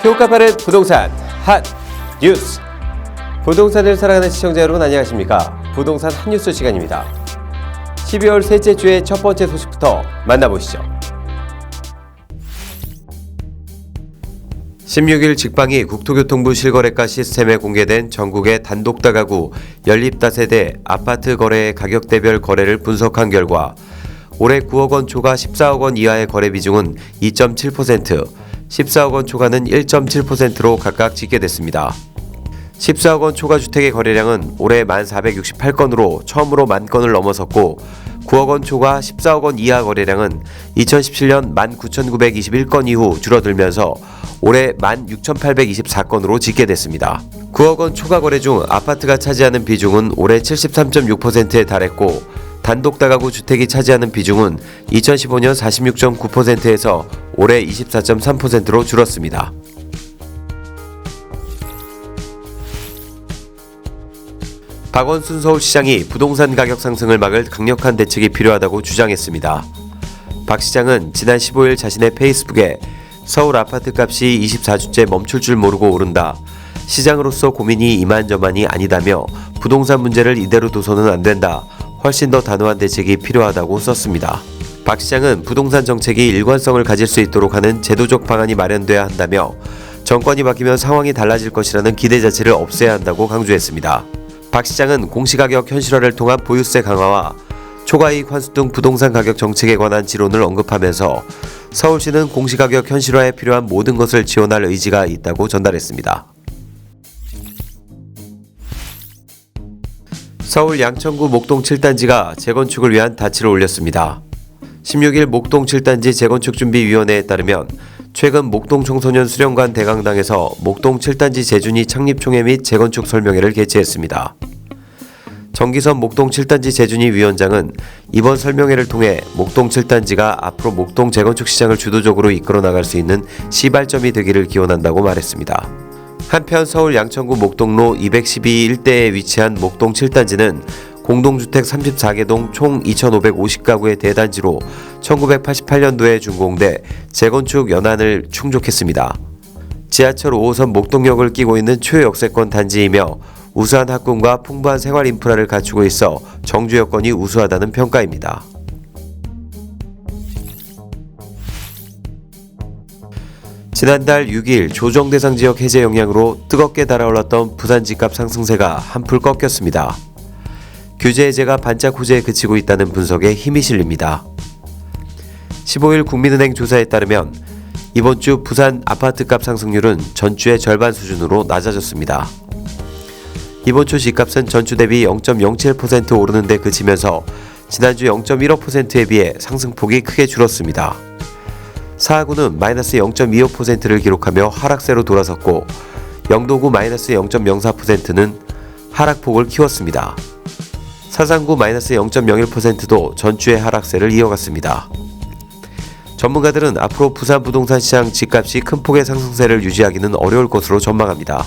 효과 빠른 부동산 핫 뉴스. 부동산을 사랑하는 시청자 여러분 안녕하십니까? 부동산 핫뉴스 시간입니다. 12월 셋째 주의 첫 번째 소식부터 만나보시죠. 16일 직방이 국토교통부 실거래가 시스템에 공개된 전국의 단독 다가구 연립다세대 아파트 거래의 가격대별 거래를 분석한 결과 올해 9억 원 초과 14억 원 이하의 거래 비중은 2.7%, 14억 원 초과는 1.7%로 각각 집계됐습니다. 14억 원 초과 주택의 거래량은 올해 1,468건으로 처음으로 10,000건을 넘어섰고 9억 원 초과 14억 원 이하 거래량은 2017년 19,921건 이후 줄어들면서 올해 16,824건으로 집계됐습니다. 9억 원 초과 거래 중 아파트가 차지하는 비중은 올해 73.6%에 달했고 단독 다가구 주택이 차지하는 비중은 2015년 46.9%에서 올해 24.3%로 줄었습니다. 박원순 서울시장이 부동산 가격 상승을 막을 강력한 대책이 필요하다고 주장했습니다. 박 시장은 지난 15일 자신의 페이스북에 서울 아파트 값이 24주째 멈출 줄 모르고 오른다. 시장으로서 고민이 이만저만이 아니다며 부동산 문제를 이대로 둬서는 안 된다. 훨씬 더 단호한 대책이 필요하다고 썼습니다. 박 시장은 부동산 정책이 일관성을 가질 수 있도록 하는 제도적 방안이 마련돼야 한다며 정권이 바뀌면 상황이 달라질 것이라는 기대 자체를 없애야 한다고 강조했습니다. 박 시장은 공시가격 현실화를 통한 보유세 강화와 초과이익 환수 등 부동산 가격 정책에 관한 지론을 언급하면서 서울시는 공시가격 현실화에 필요한 모든 것을 지원할 의지가 있다고 전달했습니다. 서울 양천구 목동 7단지가 재건축을 위한 다치를 올렸습니다. 16일 목동 7단지 재건축준비위원회에 따르면 최근 목동 청소년 수련관 대강당에서 목동 7단지 재준이 창립총회 및 재건축 설명회를 개최했습니다. 정기선 목동 7단지 재준이 위원장은 이번 설명회를 통해 목동 7단지가 앞으로 목동 재건축 시장을 주도적으로 이끌어 나갈 수 있는 시발점이 되기를 기원한다고 말했습니다. 한편 서울 양천구 목동로 212 일대에 위치한 목동 7단지는 공동주택 34개 동 총 2,550가구의 대단지로 1988년도에 준공돼 재건축 연한을 충족했습니다. 지하철 5호선 목동역을 끼고 있는 초역세권 단지이며 우수한 학군과 풍부한 생활 인프라를 갖추고 있어 정주 여건이 우수하다는 평가입니다. 지난달 6일 조정 대상 지역 해제 영향으로 뜨겁게 달아올랐던 부산 집값 상승세가 한풀 꺾였습니다. 규제 해제가 반짝 호재에 그치고 있다는 분석에 힘이 실립니다. 15일 국민은행 조사에 따르면 이번 주 부산 아파트값 상승률은 전주의 절반 수준으로 낮아졌습니다. 이번 주 집값은 전주 대비 0.07% 오르는 데 그치면서 지난주 0.15%에 비해 상승폭이 크게 줄었습니다. 사하구는 마이너스 0.25%를 기록하며 하락세로 돌아섰고 영도구 마이너스 0.04%는 하락폭을 키웠습니다. 사상구 마이너스 0.01%도 전주의 하락세를 이어갔습니다. 전문가들은 앞으로 부산 부동산 시장 집값이 큰 폭의 상승세를 유지하기는 어려울 것으로 전망합니다.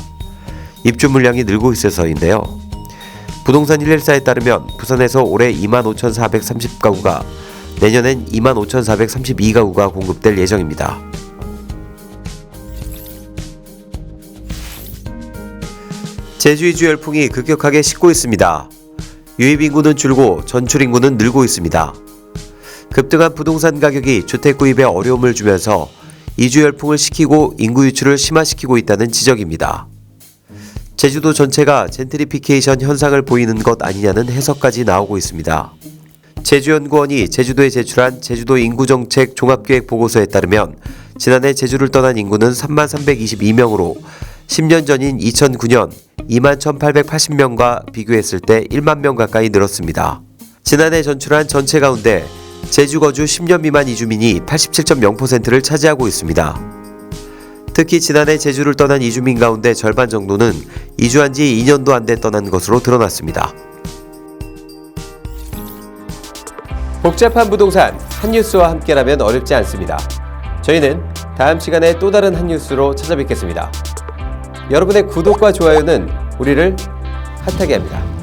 입주 물량이 늘고 있어서인데요. 부동산 114에 따르면 부산에서 올해 25,430가구가 내년엔 25,432가구가 공급될 예정입니다. 제주 이주 열풍이 급격하게 식고 있습니다. 유입 인구는 줄고 전출 인구는 늘고 있습니다. 급등한 부동산 가격이 주택 구입에 어려움을 주면서 이주 열풍을 식히고 인구 유출을 심화시키고 있다는 지적입니다. 제주도 전체가 젠트리피케이션 현상을 보이는 것 아니냐는 해석까지 나오고 있습니다. 제주연구원이 제주도에 제출한 제주도 인구정책 종합계획 보고서에 따르면 지난해 제주를 떠난 인구는 33,322명으로 10년 전인 2009년 21,880명과 비교했을 때 1만 명 가까이 늘었습니다. 지난해 전출한 전체 가운데 제주 거주 10년 미만 이주민이 87.0%를 차지하고 있습니다. 특히 지난해 제주를 떠난 이주민 가운데 절반 정도는 이주한 지 2년도 안 돼 떠난 것으로 드러났습니다. 복잡한 부동산 핫뉴스와 함께라면 어렵지 않습니다. 저희는 다음 시간에 또 다른 핫뉴스로 찾아뵙겠습니다. 여러분의 구독과 좋아요는 우리를 핫하게 합니다.